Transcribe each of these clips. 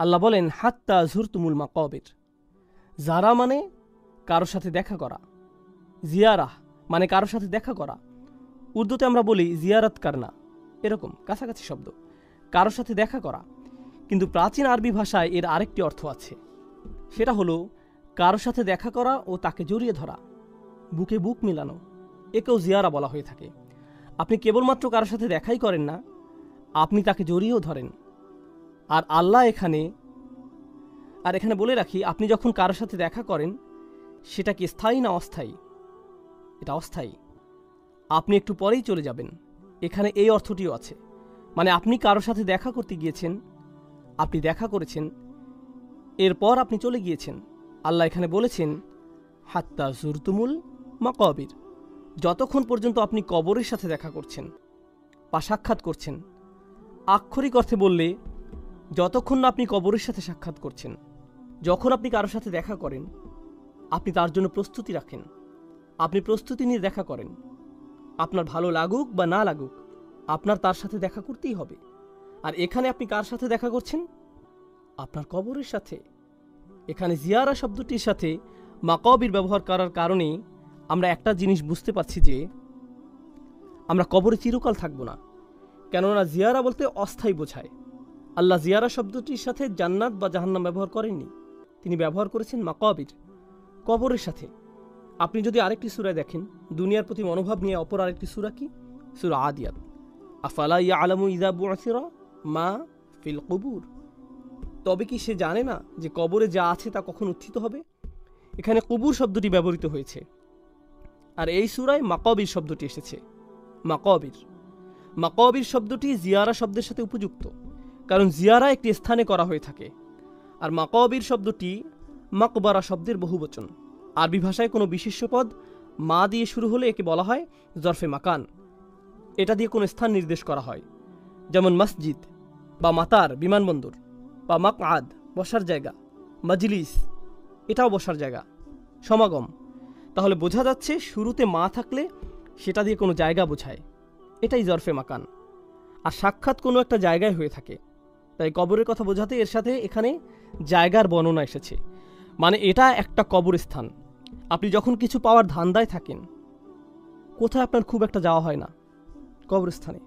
আল্লাহ বলেন হাত্তা জুরতুমুল মাকাবির। যারা মানে কারোর সাথে দেখা করা, জিয়ারাহ মানে কারোর সাথে দেখা করা। উর্দুতে আমরা বলি জিয়ারত করনা, এরকম কাছাকাছি শব্দ, কারোর সাথে দেখা করা। কিন্তু প্রাচীন আরবি ভাষায় এর আরেকটি অর্থ আছে, সেটা হলো কারোর সাথে দেখা করা ও তাকে জড়িয়ে ধরা, বুকে বুক মিলানো, একেও জিয়ারা বলা হয়ে থাকে। আপনি কেবলমাত্র কারোর সাথে দেখাই করেন না, আপনি তাকে জড়িয়েও ধরেন। আর আল্লাহ এখানে বলে রাখি, আপনি যখন কারোর সাথে দেখা করেন সেটা কি স্থায়ী না অস্থায়ী? এটা অস্থায়ী, আপনি একটু পরেই চলে যাবেন। এখানে এই অর্থটিও আছে, মানে আপনি কারোর সাথে দেখা করতে গিয়েছেন, আপনি দেখা করেছেন, এরপর আপনি চলে গিয়েছেন। আল্লাহ এখানে বলেছেন হাত্তা জুরতুমুল মাকাবির, যতক্ষণ পর্যন্ত আপনি কবরের সাথে দেখা করছেন বা সাক্ষাৎ করছেন। আক্ষরিক অর্থে বললে যতক্ষণ না আপনি কবরের সাথে সাক্ষাৎ করছেন। যখন আপনি কারোর সাথে দেখা করেন, আপনি তার জন্য প্রস্তুতি রাখেন, আপনি প্রস্তুতি নিয়ে দেখা করেন। আপনার ভালো লাগুক বা না লাগুক, আপনার তার সাথে দেখা করতেই হবে। আর এখানে আপনি কার সাথে দেখা করছেন? আপনার কবরের সাথে। এখানে জিয়ারা শব্দটির সাথে মাকাবির ব্যবহার করার কারণে আমরা একটা জিনিস বুঝতে পারছি যে আমরা কবরে চিরকাল থাকব না। কেননা জিয়ারা বলতে অস্থায়ী বোঝায়। আল্লাহ জিয়ারা শব্দটির সাথে জান্নাত বা জাহান্নাম ব্যবহার করেননি, তিনি ব্যবহার করেছেন মাকাবির, কবরের সাথে। আপনি যদি আরেকটি সূরা দেখেন, দুনিয়ার প্রতি মনোভাব নিয়ে অপর আরেকটি সূরা কি? সূরা আদিয়াত। আফালা ইয়ালামু ইযা বু'সিরা মা ফিল কুবুর, তবে কি সে জানে না যে কবরে যা আছে তা কখন উত্থিত হবে? এখানে কুবুর শব্দটি ব্যবহৃত হয়েছে, আর এই সূরায় মাকাবির শব্দটি এসেছে। মাকাবির শব্দটি জিয়ারা শব্দের সাথে উপযুক্ত, কারণ জিয়ারা একটি স্থানে করা হয়ে থাকে। আর মাকাবির শব্দটি মাকবারা শব্দের বহুবচন। আরবি ভাষায় কোনো বিশেষ্য পদ মা দিয়ে শুরু হলে একে বলা হয় জরফে মাকান। এটা দিয়ে কোনো স্থান নির্দেশ করা হয়, যেমন মসজিদ বা মাতার বিমানবন্দর, বা মাকআদ বসার জায়গা, মজলিস এটাও বসার জায়গা, সমাগম। তাহলে বোঝা যাচ্ছে শুরুতে মা থাকলে সেটা দিয়ে কোনো জায়গা বোঝায়, এটাই জরফে মাকান। আর সাক্ষাৎ কোনো একটা জায়গায় হয়ে থাকে, তাই কবরের কথা বোঝাতে এর সাথে এখানে জায়গার বর্ণনা এসেছে। মানে এটা একটা কবরস্থান। আপনি যখন কিছু পাওয়ার ধান্দায় থাকেন, কোথায় আপনার খুব একটা যাওয়া হয় না? কবরস্থানে।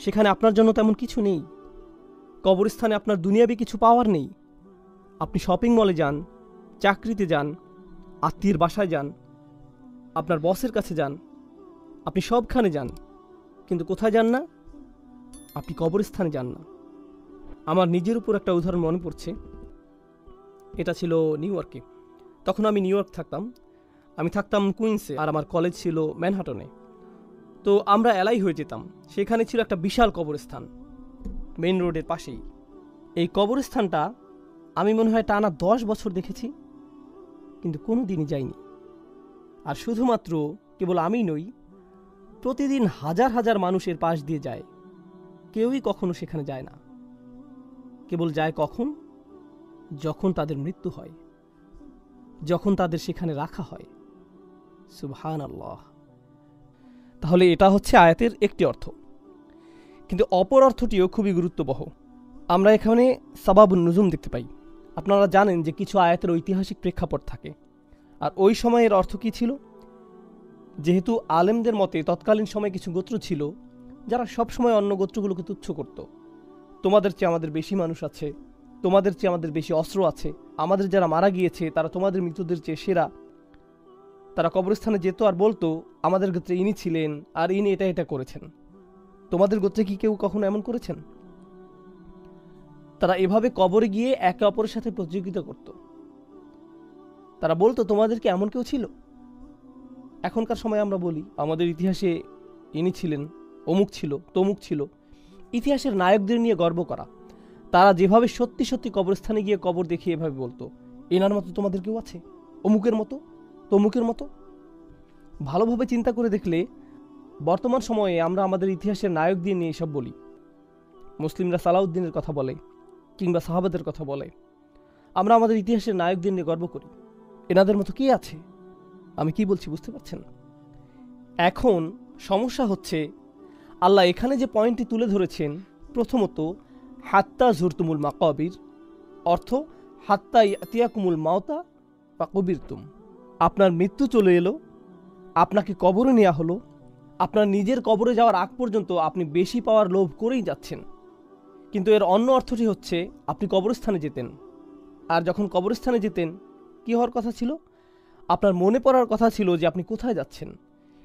সেখানে আপনার জন্য তেমন কিছু নেই। কবরস্থানে আপনার দুনিয়াবি কিছু পাওয়ার নেই। আপনি শপিং মলে যান, চাকরিতে যান, আত্মীয়ের বাসায় যান, আপনার বসের কাছে যান, আপনি সবখানে যান, কিন্তু কোথায় যান না? আপনি কবরস্থানে যান না। আমার নিজের উপর একটা উদাহরণ মনে পড়ছে। এটা ছিল নিউ ইয়র্কে। তখন আমি নিউ ইয়র্ক থাকতাম, আমি থাকতাম কুইন্সে, আর আমার কলেজ ছিল ম্যানহাটনে। তো আমরা এলাই হয়ে যেতাম। সেখানে ছিল একটা বিশাল কবরস্থান, মেইন রোডের পাশেই। এই কবরস্থানটা আমি মনে হয় টানা 10 বছর দেখেছি, কিন্তু কোনো দিনই যাইনি। আর শুধুমাত্র কেবল আমি নই, প্রতিদিন হাজার হাজার মানুষের পাশ দিয়ে যায়, কেউই কখনো সেখানে যায় না। কেবল যায় কখন? যখন তাদের মৃত্যু হয়, যখন তাদের সেখানে রাখা হয়। সুবহানাল্লাহ। তাহলে এটা হচ্ছে আয়াতের একটি অর্থ, কিন্তু অপর অর্থটিও খুবই গুরুত্ববহ। আমরা এখানে সাবাবুন নুজুম দেখতে পাই। আপনারা জানেন যে কিছু আয়াতের ঐতিহাসিক প্রেক্ষাপট থাকে, আর ওই সময়ের অর্থ কী ছিল? যেহেতু আলেমদের মতে তৎকালীন সময়ে কিছু গোত্র ছিল যারা সবসময় অন্য গোত্রগুলোকে তুচ্ছ করত। তোমাদের চেয়ে আমাদের বেশি মানুষ আছে, তোমাদের চেয়ে আমাদের বেশি অস্ত্র আছে, আমাদের যারা মারা গিয়েছে তারা তোমাদের মৃতদের চেয়ে সেরা। তারা কবরস্থানে যেত আর বলতো আমাদের গোত্রে ইনি ছিলেন আর ইনি এটা এটা করেছেন। তোমাদের গোত্রে কি কেউ কখনো এমন করেছেন? তারা এভাবে কবরে গিয়ে একে অপরের সাথে প্রতিযোগিতা করত। তারা বলতো তোমাদের কি এমন কেউ ছিল? এখনকার সময় আমরা বলি আমাদের ইতিহাসে ইনি ছিলেন, অমুক ছিল, তমুক ছিল। ইতিহাসের নায়কদের নিয়ে গর্ব করা। তারা যেভাবে সত্যি সত্যি কবরস্থানে গিয়ে কবর দেখিয়ে এভাবে বলতো এনার মতো তোমাদের কেউ আছে, অমুকের মতো, তমুকের মতো। ভালোভাবে চিন্তা করে দেখলে বর্তমান সময়ে আমরা আমাদের ইতিহাসের নায়কদের নিয়ে এসব বলি। মুসলিমরা সালাউদ্দিনের কথা বলে কিংবা সাহাবাদের কথা বলে। আমরা আমাদের ইতিহাসের নায়কদের নিয়ে গর্ব করি। এনাদের মতো কে আছে? আমি কি বলছি বুঝতে পারছেন? এখন সমস্যা হচ্ছে আল্লাহ এখানে যে পয়েন্টটি তুলে ধরেছেন, প্রথমত হাত্তা জুরতুমুল মাকাবির, অর্থ হাত্তা ইয়াতিয়াকুমুল মাউতা ফাকুবিরতুম, আপনার মৃত্যু চলে এলো, আপনাকে কবরে নেওয়া হলো, আপনার নিজের কবরে যাওয়ার আগ পর্যন্ত আপনি বেশি পাওয়ার লোভ করেই যাচ্ছেন। কিন্তু এর অন্য অর্থটি হচ্ছে আপনি কবরস্থানে যেতেন, আর যখন কবরস্থানে যেতেন কী হওয়ার কথা ছিল? আপনার মনে পড়ার কথা ছিল যে আপনি কোথায় যাচ্ছেন,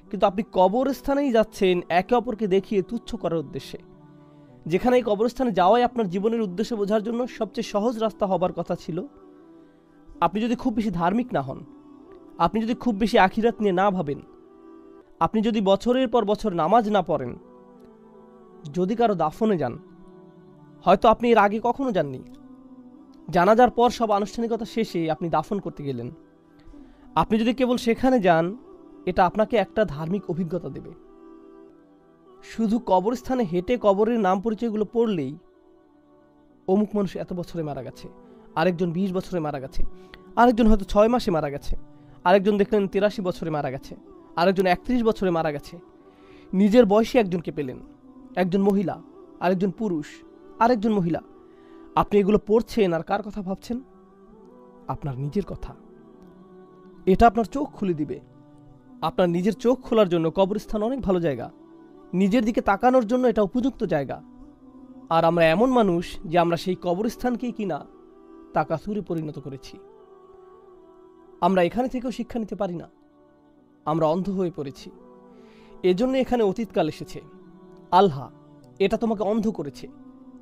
কিন্তু আপনি কবরস্থানেই যাচ্ছেন একে অপরকে দেখিয়ে তুচ্ছ করার উদ্দেশ্যে, যেখানে এই কবরস্থানে যাওয়াই আপনার জীবনের উদ্দেশ্য বোঝার জন্য সবচেয়ে সহজ রাস্তা হবার কথা ছিল। আপনি যদি খুব বেশি ধার্মিক না হন, আপনি যদি খুব বেশি আখিরাত নিয়ে না ভাবেন, আপনি যদি বছরের পর বছর নামাজ না পড়েন, যদি কারো দাফনে যান, হয়তো আপনি এর আগে কখনো যাননি, জানাজার পর সব আনুষ্ঠানিকতা শেষে আপনি দাফন করতে গেলেন, আপনি যদি কেবল সেখানে যান, এটা আপনাকে একটা ধার্মিক অভিজ্ঞতা দেবে। শুধু কবরস্থানে হেঁটে কবরের নাম পরিচয়গুলো পড়লেই অমুক মানুষ এত বছরে মারা গেছে, আরেকজন 20 বছরে মারা গেছে, আরেকজন হয়তো 6 মাসে মারা গেছে, আরেকজন দেখলেন 83 বছরে মারা গেছে, আরেকজন 31 বছরে মারা গেছে। নিজের বয়সী একজনকে পেলেন, একজন মহিলা, আরেকজন পুরুষ, আরেকজন মহিলা। আপনি এগুলো পড়ছেন আর কার কথা ভাবছেন? আপনার নিজের কথা। এটা আপনার চোখ খুলে দিবে। আপনার নিজের চোখ খোলার জন্য কবরস্থান অনেক ভালো জায়গা, নিজের দিকে তাকানোর জন্য এটা উপযুক্ত জায়গা। আর আমরা এমন মানুষ যে আমরা সেই কবরস্থানকেই কিনা তাকাসুরে পরিণত করেছি। আমরা এখানে থেকেও শিক্ষা নিতে পারি না, আমরা অন্ধ হয়ে পড়েছি। এজন্য এখানে অতীতকাল এসেছে। আল্লাহ এটা তোমাকে অন্ধ করেছে,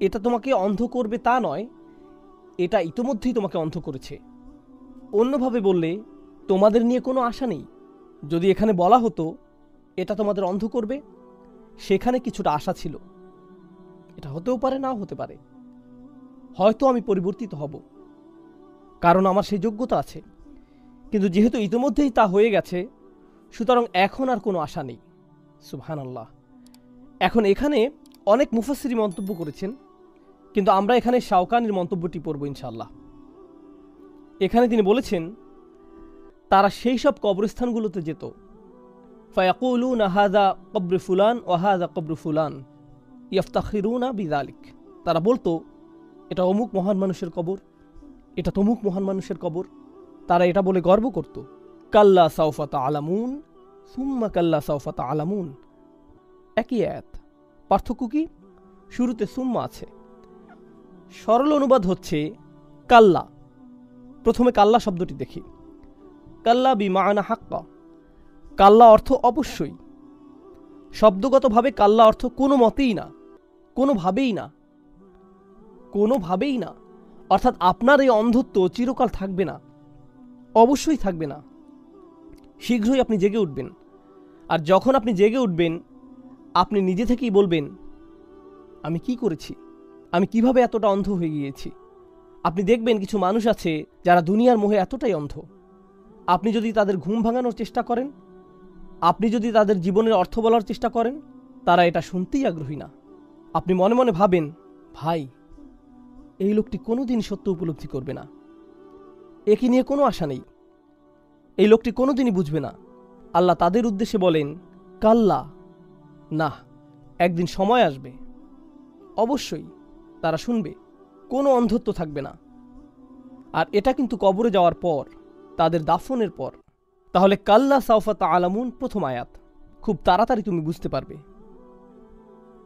এটা তোমাকে অন্ধ করবে তা নয়, এটা ইতোমধ্যেই তোমাকে অন্ধ করেছে। অন্যভাবে বললে তোমাদের নিয়ে কোনো আশা নেই। যদি এখানে বলা হতো এটা তোমাদের অন্ধ করবে, সেখানে কিছুটা আশা ছিল। এটা হতেও পারে, নাও হতে পারে। হয়তো আমি পরিবর্তিত হব, কারণ আমার সেই যোগ্যতা আছে। কিন্তু যেহেতু ইতিমধ্যেই তা হয়ে গেছে, সুতরাং এখন আর কোনো আশা নেই। সুবহানাল্লাহ। এখন এখানে অনেক মুফাসসিরি মন্তব্য করেছেন, কিন্তু আমরা এখানে শাওকানির মন্তব্যটি পড়ব ইনশাআল্লাহ। এখানে তিনি বলেছেন, তারা সেই সব কবরস্থানগুলোতে যেত, ফায়াকুলুনা হাযা কবর ফুলান ওয়া হাযা কবর ফুলান ইফতাখিরুনা বিযালিক। তারা বলতো এটা অমুক মহান মানুষের কবর, এটা তমুক মহান মানুষের কবর। তারা এটা বলে গর্ব করত। কাল্লা সাউফা তা'লামুন সুম্মা কাল্লা সাউফা তা'লামুন, একই আয়াত, পার্থক্য কি? শুরুতে সুম্মা আছে। সরল অনুবাদ হচ্ছে কাল্লা। প্রথমে কাল্লা শব্দটি দেখি। কাল্লা বিমাআনা হাক্কা। কাল্লা অর্থ অবশ্যই। শব্দগতভাবে কাল্লা অর্থ কোনো মতেই না, কোনোভাবেই না, কোনোভাবেই না। অর্থাৎ আপনার এই অন্ধত্ব চিরকাল থাকবে না, অবশ্যই থাকবে না। শীঘ্রই আপনি জেগে উঠবেন। আর যখন আপনি জেগে উঠবেন, আপনি নিজে থেকেই বলবেন, আমি কি করেছি, আমি কিভাবে এতটা অন্ধ হয়ে গিয়েছি। আপনি দেখবেন কিছু মানুষ আছে যারা দুনিয়ার মোহে এতটাই অন্ধ, আপনি যদি তাদের ঘুম ভাঙানোর চেষ্টা করেন, আপনি যদি তাদের জীবনের অর্থ বলার চেষ্টা করেন, তারা এটা শুনতেই আগ্রহী না। আপনি মনে মনে ভাবেন, ভাই এই লোকটি কোনোদিন সত্য উপলব্ধি করবে না, একে নিয়ে কোনো আশা নেই, এই লোকটি কোনোদিনই বুঝবে না। আল্লাহ তাদের উদ্দেশ্যে বলেন, কাল্লা, না, একদিন সময় আসবে, অবশ্যই তারা শুনবে, কোনো অন্ধত্ব থাকবে না। আর এটা কিন্তু কবরে যাওয়ার পর, তাদের দাফনের পর। তাহলে কাল্লা সাউফা তা'লামুন প্রথম আয়াত, খুব তাড়াতাড়ি তুমি বুঝতে পারবে।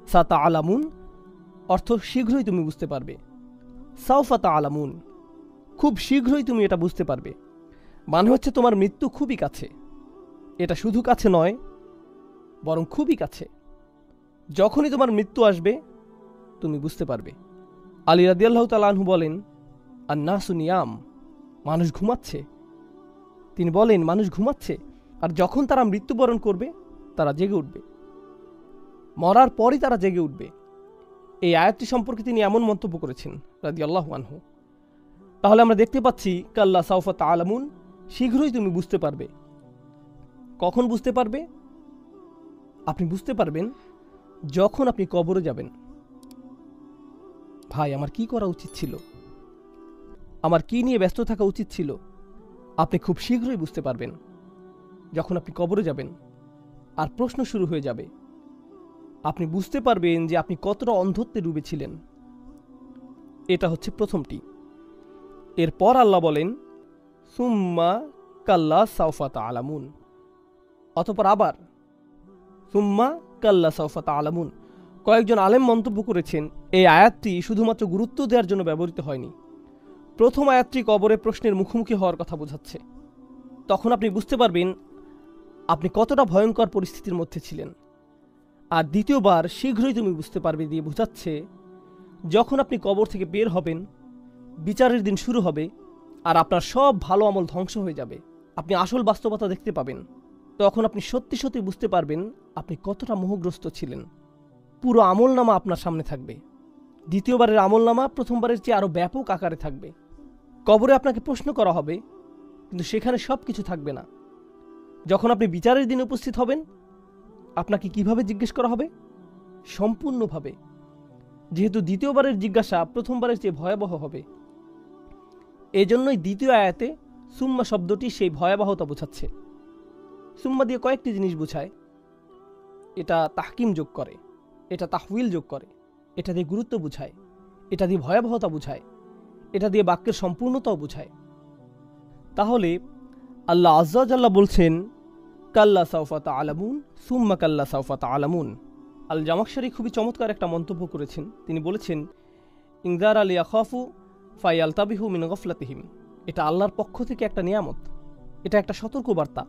সা তা'লামুন অর্থ শীঘ্রই তুমি বুঝতে পারবে। সাউফা তা'লামুন খুব শীঘ্রই তুমি এটা বুঝতে পারবে। মানে হচ্ছে তোমার মৃত্যু খুবই কাছে। এটা শুধু কাছে নয়, বরং খুবই কাছে। যখনই তোমার মৃত্যু আসবে তুমি বুঝতে পারবে। আলী রাদিয়াল্লাহু তাআলা আনহু বলেন, আন-নাসু নিয়াম, মানুষ ঘুমাচ্ছে। তিনি বলেন মানুষ ঘুমাচ্ছে, আর যখন তারা মৃত্যুবরণ করবে তারা জেগে উঠবে, মরার পরই তারা জেগে উঠবে। এই আয়াতটি সম্পর্কে তিনি এমন মন্তব্য করেছেন রাদিয়াল্লাহু আনহু। তাহলে আমরা দেখতে পাচ্ছি কাল্লা সাউফা তা'লামুন, শীঘ্রই তুমি বুঝতে পারবে। কখন বুঝতে পারবে? আপনি বুঝতে পারবেন যখন আপনি কবরে যাবেন। ভাই আমার কি করা উচিত ছিল, আমার কি নিয়ে ব্যস্ত থাকা উচিত ছিল, আপনি খুব শীঘ্রই বুঝতে পারবেন যখন আপনি কবরে যাবেন। আর প্রশ্ন শুরু হয়ে যাবে, আপনি বুঝতে পারবেন যে আপনি কতটা অন্ধত্বে ডুবেছিলেন। এটা হচ্ছে প্রথমটি। এরপর আল্লাহ বলেন সুম্মা কাল্লা সাউফা তা'লামুন, অতঃপর আবার সুম্মা কাল্লা সাউফা তা'লামুন। কয়েকজন আলেম মন্তব্য করেছেন এই আয়াতটি শুধুমাত্র গুরুত্ব দেওয়ার জন্য ব্যবহৃত হয়নি। প্রথম আয়াতটি কবরে প্রশ্নের মুখোমুখি হওয়ার কথা বোঝাচ্ছে। তখন আপনি বুঝতে পারবেন আপনি কতটা ভয়ঙ্কর পরিস্থিতির মধ্যে ছিলেন। আর দ্বিতীয়বার শীঘ্রই তুমি বুঝতে পারবে দিয়ে বোঝাচ্ছে যখন আপনি কবর থেকে বের হবেন, বিচারের দিন শুরু হবে আর আপনার সব ভালো আমল ধ্বংস হয়ে যাবে, আপনি আসল বাস্তবতা দেখতে পাবেন। তখন আপনি সত্যি সত্যি বুঝতে পারবেন আপনি কতটা মোহগ্রস্ত ছিলেন। পুরো আমলনামা আপনার সামনে থাকবে। দ্বিতীয়বারের আমলনামা প্রথমবারের চেয়ে আরও ব্যাপক আকারে থাকবে। কবরে আপনাকে প্রশ্ন করা হবে, কিন্তু সেখানে সব কিছু থাকবে না। যখন আপনি বিচারের দিনে উপস্থিত হবেন, আপনাকে কিভাবে জিজ্ঞেস করা হবে? সম্পূর্ণভাবে। যেহেতু দ্বিতীয়বারের জিজ্ঞাসা প্রথমবারের চেয়ে ভয়াবহ হবে, এজন্যই দ্বিতীয় আয়াতে সুম্মা শব্দটি সেই ভয়াবহতা বোঝাচ্ছে। সুম্মা দিয়ে কয়েকটি জিনিস বোঝায়। এটা তাহকিম যোগ করে, এটা তাহউইল যোগ করে, এটা দিয়ে গুরুত্ব বোঝায়, এটা দিয়ে ভয়াবহতা বোঝায়, এটা দিয়ে বাক্যের সম্পূর্ণতাও বোঝায়। তাহলে আল্লাহ আজ্জা জাল্লা বলছেন কাল্লা সাউফা তা'লামুন সুম্মা কাল্লা সাউফা তা'লামুন। আল জামাখশারি খুবই চমৎকার একটা মন্তব্য করেছেন। তিনি বলেছেন ইনজার আল ইয়াখাফু ফায়ালতাবিহু মিন গফলাতিহিম। এটা আল্লাহর পক্ষ থেকে একটা নিয়ামত, এটা একটা সতর্কবার্তা,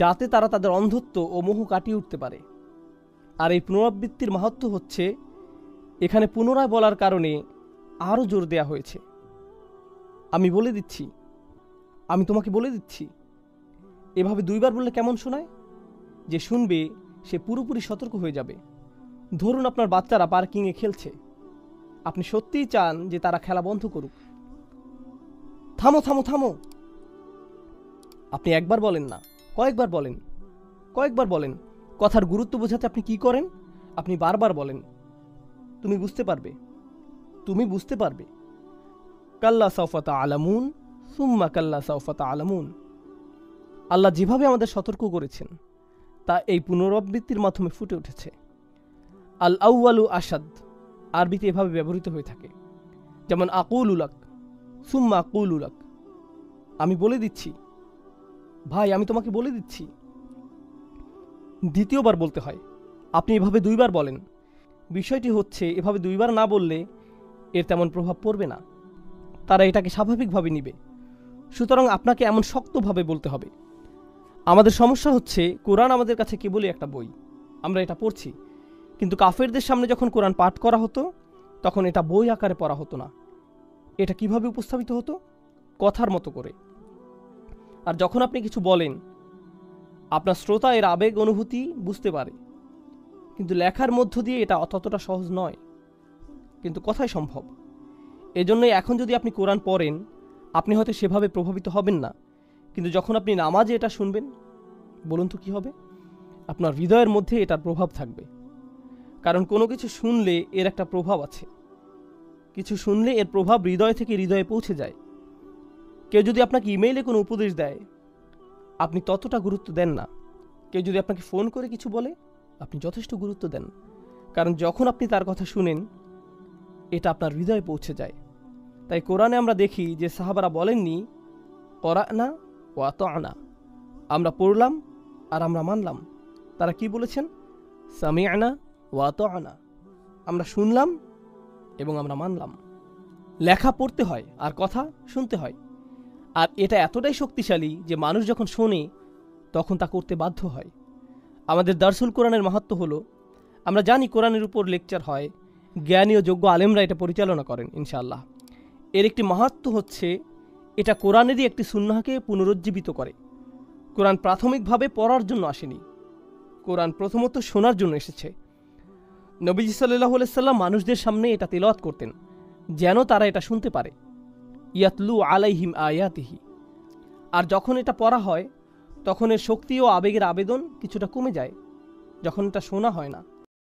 যাতে তারা তাদের অন্ধত্ব ও মোহ কাটিয়ে উঠতে পারে। আর এই পুনরাবৃত্তির মাহাত্ম্য হচ্ছে এখানে পুনরায় বলার কারণে আরও জোর দেয়া হয়েছে। আমি বলে দিচ্ছি, আমি তোমাকে বলে দিচ্ছি। এভাবে দুইবার বললে কেমন শোনায়? যে শুনবে সে পুরোপুরি সতর্ক হয়ে যাবে। ধরুন আপনার বাচ্চারা পার্কিংয়ে খেলছে, আপনি সত্যিই চান যে তারা খেলা বন্ধ করুক। থামো থামো থামো। আপনি একবার বলেন না, কয়েকবার বলেন, কয়েকবার বলেন। কথার গুরুত্ব বোঝাতে আপনি কি করেন? আপনি বারবার বলেন। তুমি বুঝতে পারবে, তুমি বুঝতে পারবে। কাল্লা সাউফা তা'লামুন সুম্মা কাল্লা সাউফা তা'লামুন। আল্লাহ যেভাবে আমাদের সতর্ক করেছেন তা এই পুনরাবৃত্তির মাধ্যমে ফুটে উঠেছে। আল আউয়ালু আসাদ আরবিতে এভাবে ব্যবহৃত হয়ে থাকে, যেমন আকুল উলাক সুম্মা আকুল উলাক। আমি বলে দিচ্ছি ভাই, আমি তোমাকে বলে দিচ্ছি। দ্বিতীয়বার বলতে হয়। আপনি এভাবে দুইবার বলেন। বিষয়টি হচ্ছে এভাবে দুইবার না বললে এর তেমন প্রভাব পড়বে না, তারা এটাকে স্বাভাবিকভাবে নিবে। সুতরাং আপনাকে এমন শক্তভাবে বলতে হবে। আমাদের সমস্যা হচ্ছে কোরআন আমাদের কাছে কেবলই একটা বই, আমরা এটা পড়ছি, কিন্তু কাফেরদের সামনে যখন কোরআন পাঠ করা হতো তখন এটা বই আকারে পড়া হতো না। এটা কিভাবে উপস্থাপিত হতো? কথার মতো করে। আর যখন আপনি কিছু বলেন, আপনার শ্রোতা এর আবেগ অনুভূতি বুঝতে পারে, কিন্তু লেখার মধ্য দিয়ে এটা ততটা সহজ নয়, কিন্তু কথাই সম্ভব। এজন্যই এখন যদি আপনি কোরআন পড়েন, আপনি হয়তো সেভাবে প্রভাবিত হবেন না, কিন্তু যখন আপনি নামাজে এটা শুনবেন, বলুন তো কী হবে? আপনার হৃদয়ের মধ্যে এটার প্রভাব থাকবে। কারণ কোনো কিছু শুনলে এর একটা প্রভাব আছে, কিছু শুনলে এর প্রভাব হৃদয় থেকে হৃদয়ে পৌঁছে যায়। কেউ যদি আপনাকে ইমেইলে কোনো উপদেশ দেয়, আপনি ততটা গুরুত্ব দেন না। কেউ যদি আপনাকে ফোন করে কিছু বলে, আপনি যথেষ্ট গুরুত্ব দেন, কারণ যখন আপনি তার কথা শুনেন এটা আপনার হৃদয়ে পৌঁছে যায়। তাই কোরআনে আমরা দেখি যে সাহাবারা বলেননি করানা ওয়া আতা'না, আমরা পড়লাম আর আমরা মানলাম। তারা কি বলেছেন? সামি'না ওয়া আতা'না, আমরা শুনলাম এবং আমরা মানলাম। লেখা পড়তে হয় আর কথা শুনতে হয়। আর এটা এতটাই শক্তিশালী যে মানুষ যখন শোনে তখন তা করতে বাধ্য হয়। আমাদের দারসুল কোরআনের মাহাত্ম্য হলো, আমরা জানি কোরআনের উপর লেকচার হয়, জ্ঞানী ও যোগ্য আলেমরা এটা পরিচালনা করেন ইনশাআল্লাহ। এর একটি মাহাত্ম্য হচ্ছে এটা কোরআনেরই একটি সুন্নাহকে পুনরুজ্জীবিত করে। কোরআন প্রাথমিকভাবে পড়ার জন্য আসেনি, কোরআন প্রথমত শোনার জন্য এসেছে। নবীজি সাল্লাল্লাহু আলাইহি সাল্লাম মানুষদের সামনে এটা তেলাওয়াত করতেন যেন তারা এটা শুনতে পারে। ইয়াতলু আলাইহিম আয়াতিহি। আর যখন এটা পড়া হয় তখন এর শক্তি ও আবেগের আবেদন কিছুটা কমে যায়, যখন এটা শোনা হয় না।